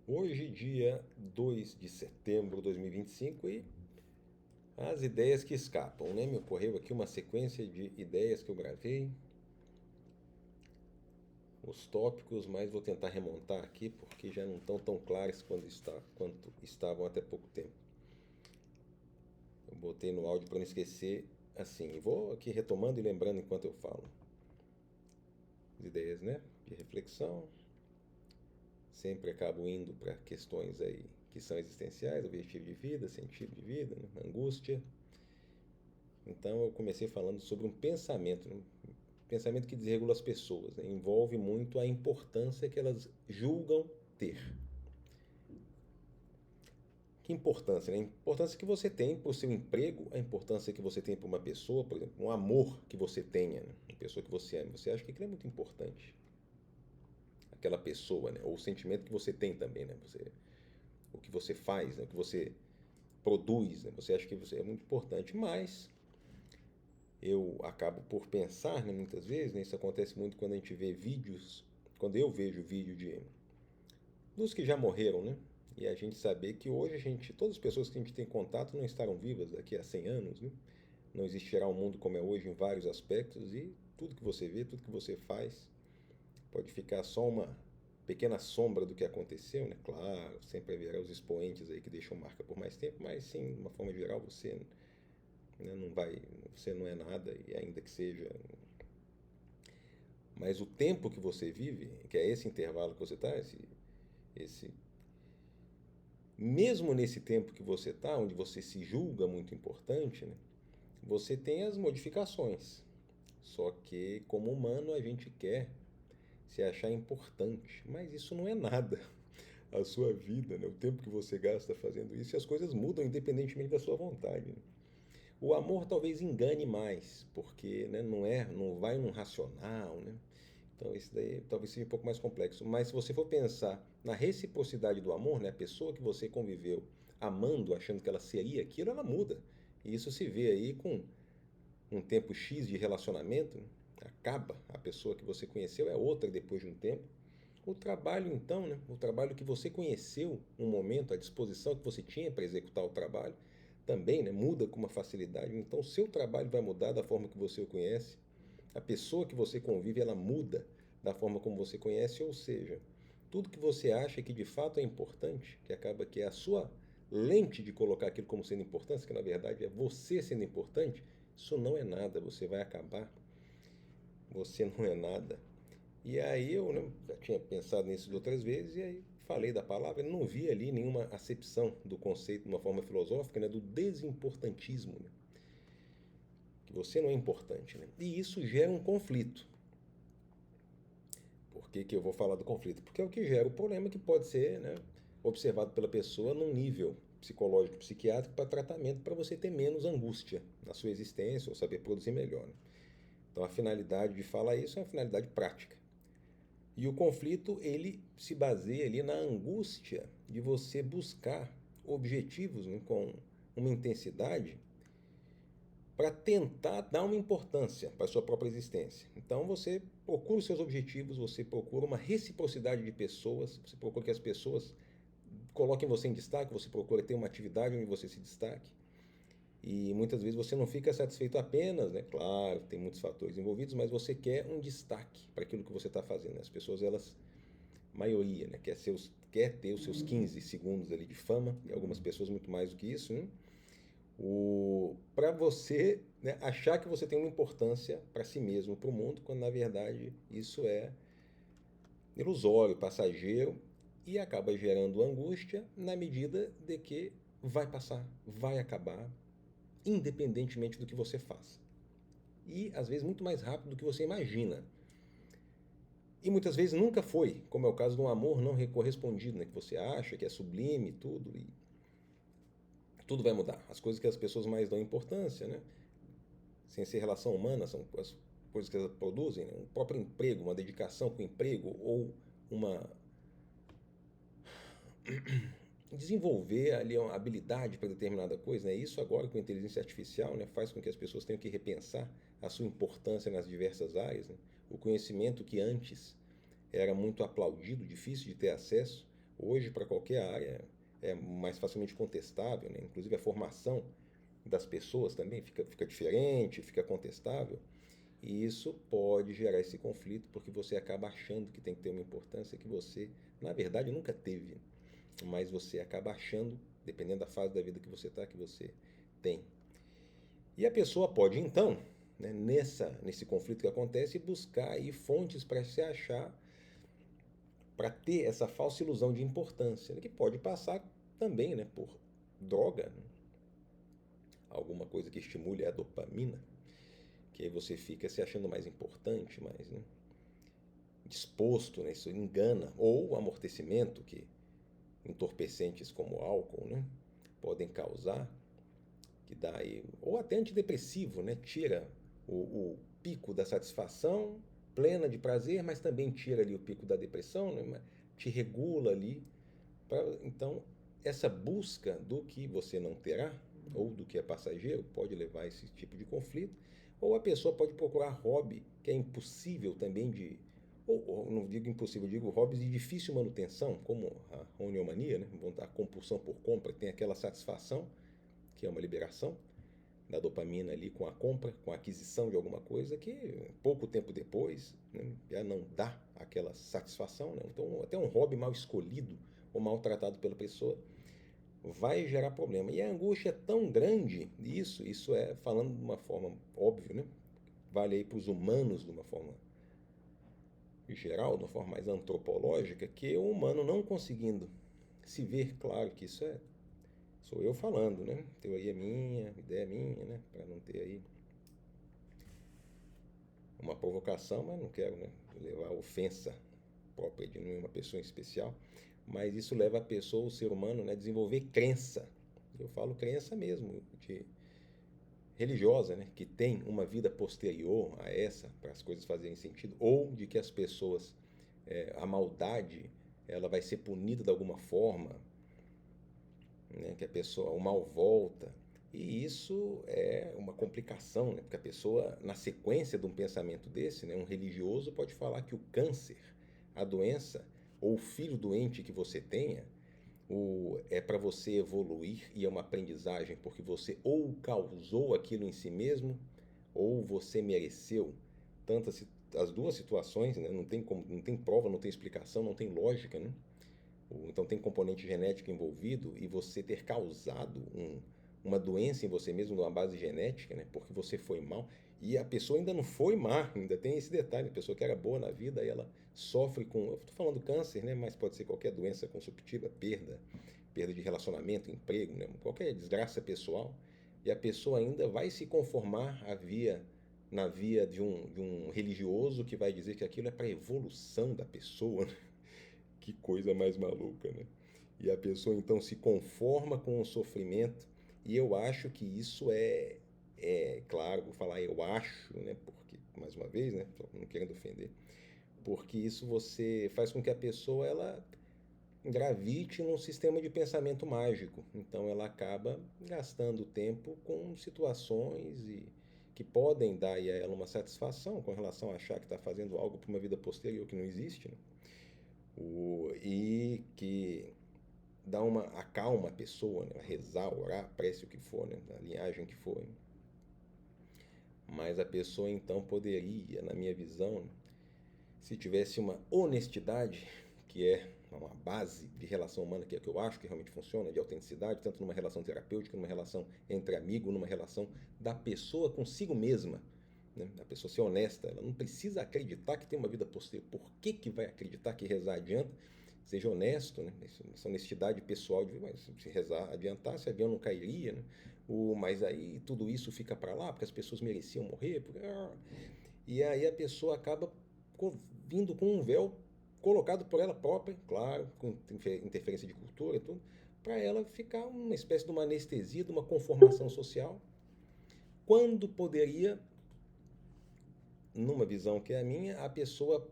Hoje, dia 2 de setembro de 2025, e as ideias que escapam, né? Me ocorreu aqui uma sequência de ideias que eu gravei, os tópicos, mas vou tentar remontar aqui porque já não estão tão claros quanto estavam até pouco tempo. Eu botei no áudio para não esquecer assim, e vou aqui retomando e lembrando enquanto eu falo. As ideias, né? De reflexão, sempre acabo indo para questões aí que são existenciais, objetivo de vida, sentido de vida, né? Angústia. Então eu comecei falando sobre um pensamento, né? Um pensamento que desregula as pessoas, né? Envolve muito a importância que elas julgam ter. Que importância, né? A importância que você tem para o seu emprego, a importância que você tem para uma pessoa, por exemplo, um amor que você tenha, né? Uma pessoa que você ama, você acha que aquilo é muito importante. Aquela pessoa, né? Ou o sentimento que você tem também, né? O que você faz, né? O que você produz, né? Você acha que você é muito importante, mas eu acabo por pensar, né, muitas vezes, né, isso acontece muito quando a gente vê vídeos, quando eu vejo vídeo dos que já morreram, né? E a gente saber que hoje todas as pessoas que a gente tem contato não estarão vivas daqui a 100 anos, né? Não existirá um mundo como é hoje em vários aspectos e tudo que você vê, tudo que você faz, pode ficar só uma pequena sombra do que aconteceu, né? Claro, sempre haverá os expoentes aí que deixam marca por mais tempo, mas sim, de uma forma geral, né, não vai, você não é nada e ainda que seja. Mas o tempo que você vive, que é esse intervalo que você está, esse, mesmo nesse tempo que você está, onde você se julga muito importante, né, você tem as modificações. Só que, como humano, a gente quer se achar importante, mas isso não é nada. A sua vida, né, o tempo que você gasta fazendo isso, e as coisas mudam independentemente da sua vontade. Né? O amor talvez engane mais, porque né, não vai num racional, né? Então isso daí talvez seja um pouco mais complexo. Mas se você for pensar na reciprocidade do amor, né, a pessoa que você conviveu amando, achando que ela seria aquilo, ela muda. E isso se vê aí com um tempo X de relacionamento, né? Acaba, a pessoa que você conheceu é outra depois de um tempo. O trabalho, então, né? O trabalho que você conheceu um momento, a disposição que você tinha para executar o trabalho, também né, muda com uma facilidade. Então, o seu trabalho vai mudar da forma que você o conhece. A pessoa que você convive, ela muda da forma como você conhece, ou seja, tudo que você acha que de fato é importante, que acaba que é a sua lente de colocar aquilo como sendo importante, que na verdade é você sendo importante, isso não é nada, você vai acabar, você não é nada. E aí eu né, já tinha pensado nisso de outras vezes e aí falei da palavra, não vi ali nenhuma acepção do conceito de uma forma filosófica, né, do desimportantismo, né, que você não é importante. Né? E isso gera um conflito. Por que, que eu vou falar do conflito? Porque é o que gera o problema que pode ser né, observado pela pessoa num nível psicológico, psiquiátrico para tratamento, para você ter menos angústia na sua existência ou saber produzir melhor. Né? Então a finalidade de falar isso é uma finalidade prática. E o conflito, ele se baseia ali na angústia de você buscar objetivos né, com uma intensidade para tentar dar uma importância para a sua própria existência. Então você procura os seus objetivos, você procura uma reciprocidade de pessoas, você procura que as pessoas coloquem você em destaque, você procura ter uma atividade onde você se destaque. E muitas vezes você não fica satisfeito apenas, né? Claro, tem muitos fatores envolvidos, mas você quer um destaque para aquilo que você está fazendo. As pessoas, elas maioria, né, quer ter os seus 15 segundos ali de fama, e algumas pessoas muito mais do que isso, né? Para você né, achar que você tem uma importância para si mesmo, para o mundo, quando na verdade isso é ilusório, passageiro e acaba gerando angústia na medida de que vai passar, vai acabar, independentemente do que você faça. E às vezes muito mais rápido do que você imagina. E muitas vezes nunca foi, como é o caso de um amor não correspondido, né? Que você acha que é sublime tudo, e tudo vai mudar. As coisas que as pessoas mais dão importância, né? Sem ser relação humana, são as coisas que elas produzem, né? Um próprio emprego, uma dedicação para o emprego, ou uma desenvolver ali uma habilidade para determinada coisa. Né? Isso agora com a inteligência artificial né, faz com que as pessoas tenham que repensar a sua importância nas diversas áreas. Né? O conhecimento que antes era muito aplaudido, difícil de ter acesso, Hoje, para qualquer área, é mais facilmente contestável, né? Inclusive a formação das pessoas também fica diferente, fica contestável. E isso pode gerar esse conflito porque você acaba achando que tem que ter uma importância que você, na verdade, nunca teve. Mas você acaba achando, dependendo da fase da vida que você está, que você tem. E a pessoa pode, então, né, nesse conflito que acontece, buscar aí fontes para se achar, para ter essa falsa ilusão de importância, né, que pode passar também, né, por droga, né, alguma coisa que estimule a dopamina, que aí você fica se achando mais importante, mais, né, disposto, né, isso engana, ou amortecimento, que entorpecentes como álcool, né, podem causar, que dá aí, ou até antidepressivo, né, tira o pico da satisfação plena de prazer, mas também tira ali o pico da depressão, né, te regula ali. Então, essa busca do que você não terá, ou do que é passageiro, pode levar a esse tipo de conflito, ou a pessoa pode procurar hobby, que é impossível também de, ou não digo impossível, digo hobbies de difícil manutenção, como a oniomania, né? A compulsão por compra, tem aquela satisfação, que é uma liberação da dopamina ali com a compra, com a aquisição de alguma coisa, que pouco tempo depois, né, já não dá aquela satisfação, né? Então, até um hobby mal escolhido ou maltratado pela pessoa vai gerar problema. E a angústia é tão grande, isso é falando de uma forma óbvia, né? Vale aí para os humanos de uma forma geral, de uma forma mais antropológica, que o humano não conseguindo se ver, claro que isso sou eu falando, né? Teoria minha, ideia minha, né? Para não ter aí uma provocação, mas não quero, né, levar ofensa própria de nenhuma pessoa em especial. Mas isso leva a pessoa, o ser humano, né, a desenvolver crença. Eu falo crença mesmo, de religiosa, né, que tem uma vida posterior a essa, para as coisas fazerem sentido, ou de que as pessoas, a maldade, ela vai ser punida de alguma forma, né, que a pessoa, o mal volta. E isso é uma complicação, né, porque a pessoa, na sequência de um pensamento desse, né, um religioso pode falar que o câncer, a doença, ou o filho doente que você tenha, é para você evoluir e é uma aprendizagem porque você ou causou aquilo em si mesmo ou você mereceu. Tantas as duas situações, né? Não tem como, não tem prova, não tem explicação, não tem lógica, né? Então tem componente genético envolvido e você ter causado uma doença em você mesmo numa base genética, né? Porque você foi mal e a pessoa ainda não foi má, ainda tem esse detalhe, a pessoa que era boa na vida e ela sofre com, eu estou falando câncer, né? Mas pode ser qualquer doença consumptiva, perda de relacionamento, emprego, né? Qualquer desgraça pessoal e a pessoa ainda vai se conformar na via de um religioso que vai dizer que aquilo é para a evolução da pessoa, né? Que coisa mais maluca, né? E a pessoa então se conforma com o sofrimento, e eu acho que isso claro, vou falar eu acho, né? Porque, mais uma vez, né? Não querendo ofender, porque isso você faz com que a pessoa ela gravite num sistema de pensamento mágico. Então ela acaba gastando tempo com situações que podem dar a ela uma satisfação com relação a achar que está fazendo algo para uma vida posterior que não existe, né? E que acalma a pessoa, né? Rezar, orar, prece o que for, né? A linhagem que for. Né? Mas a pessoa então poderia, na minha visão, se tivesse uma honestidade, que é uma base de relação humana, que é o que eu acho que realmente funciona, de autenticidade, tanto numa relação terapêutica, numa relação entre amigo, numa relação da pessoa consigo mesma, né? A pessoa ser honesta, ela não precisa acreditar que tem uma vida posterior. Por que vai acreditar que rezar adianta? Seja honesto, né? Essa honestidade pessoal de se rezar adiantasse, o avião não cairia, né? Mas aí tudo isso fica para lá, porque as pessoas mereciam morrer. E aí a pessoa acaba vindo com um véu colocado por ela própria, claro, com interferência de cultura e tudo, para ela ficar uma espécie de uma anestesia, de uma conformação social, quando poderia, numa visão que é a minha, a pessoa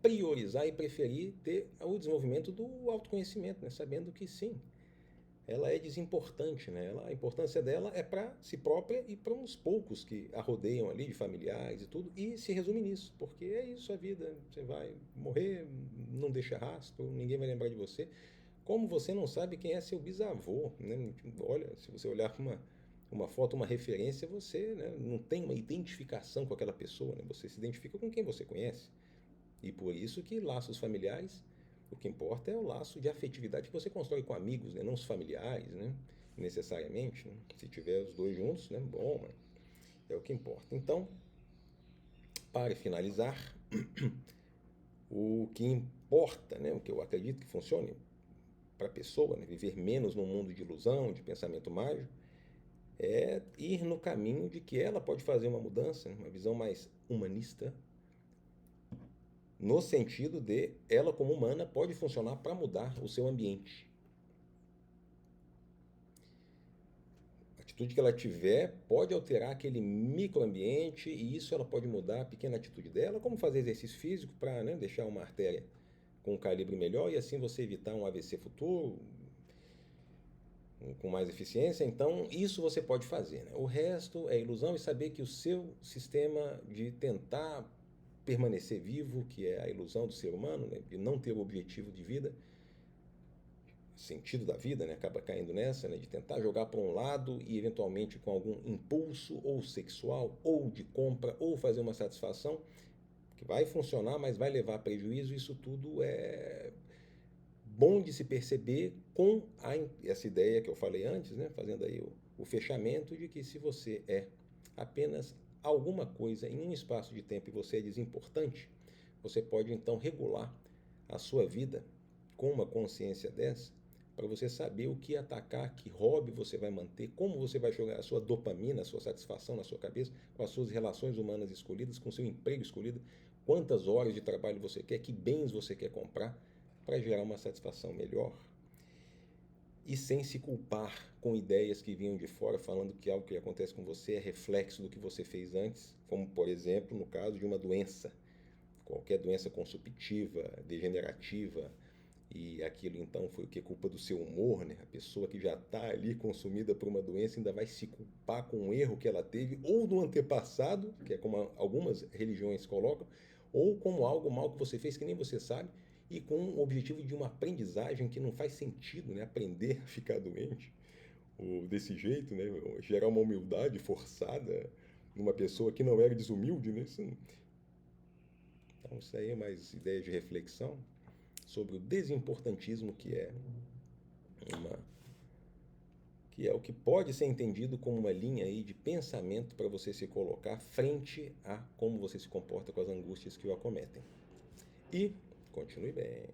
priorizar e preferir ter o desenvolvimento do autoconhecimento, né? Sabendo que sim, ela é desimportante, né? A importância dela é para si própria e para uns poucos que a rodeiam ali, de familiares e tudo, e se resume nisso, porque é isso a vida, você vai morrer, não deixa rastro, ninguém vai lembrar de você, Como você não sabe quem é seu bisavô, né? Olha, se você olhar para uma foto, uma referência, você, né, não tem uma identificação com aquela pessoa, né? Você se identifica com quem você conhece. E por isso que laços familiares, o que importa é o laço de afetividade que você constrói com amigos, né? Não os familiares, né? Necessariamente, né? Se tiver os dois juntos, né? Bom, mas é o que importa. Então, para finalizar, o que importa, né? O que eu acredito que funcione para a pessoa, né? Viver menos num mundo de ilusão, de pensamento mágico, é ir no caminho de que ela pode fazer uma mudança, né? Uma visão mais humanista, no sentido de ela como humana pode funcionar para mudar o seu ambiente. A atitude que ela tiver pode alterar aquele microambiente e isso ela pode mudar a pequena atitude dela, como fazer exercício físico para, né, deixar uma artéria com um calibre melhor e assim você evitar um AVC futuro com mais eficiência. Então, isso você pode fazer, né? O resto é ilusão e saber que o seu sistema de tentar permanecer vivo, que é a ilusão do ser humano, né, de não ter o objetivo de vida, sentido da vida, né, acaba caindo nessa, né, de tentar jogar para um lado e eventualmente com algum impulso ou sexual ou de compra ou fazer uma satisfação que vai funcionar, mas vai levar a prejuízo. Isso tudo é bom de se perceber com essa ideia que eu falei antes, né, fazendo aí o fechamento de que se você é apenas alguma coisa em um espaço de tempo e você é desimportante, você pode então regular a sua vida com uma consciência dessa, para você saber o que atacar, que hobby você vai manter, como você vai jogar a sua dopamina, a sua satisfação na sua cabeça, com as suas relações humanas escolhidas, com o seu emprego escolhido, quantas horas de trabalho você quer, que bens você quer comprar, para gerar uma satisfação melhor. E sem se culpar com ideias que vinham de fora, falando que algo que acontece com você é reflexo do que você fez antes, como, por exemplo, no caso de uma doença, qualquer doença consumptiva, degenerativa, e aquilo então foi o que? Culpa do seu humor, né? A pessoa que já está ali consumida por uma doença ainda vai se culpar com um erro que ela teve, ou do antepassado, que é como algumas religiões colocam, ou como algo mal que você fez que nem você sabe, e com o objetivo de uma aprendizagem que não faz sentido, né? Aprender a ficar doente, ou desse jeito, né? Gerar uma humildade forçada numa pessoa que não era desumilde, né? Então, isso aí é mais ideia de reflexão sobre o desimportantismo, uma, que é o que pode ser entendido como uma linha aí de pensamento para você se colocar frente a como você se comporta com as angústias que o acometem. E continue bem.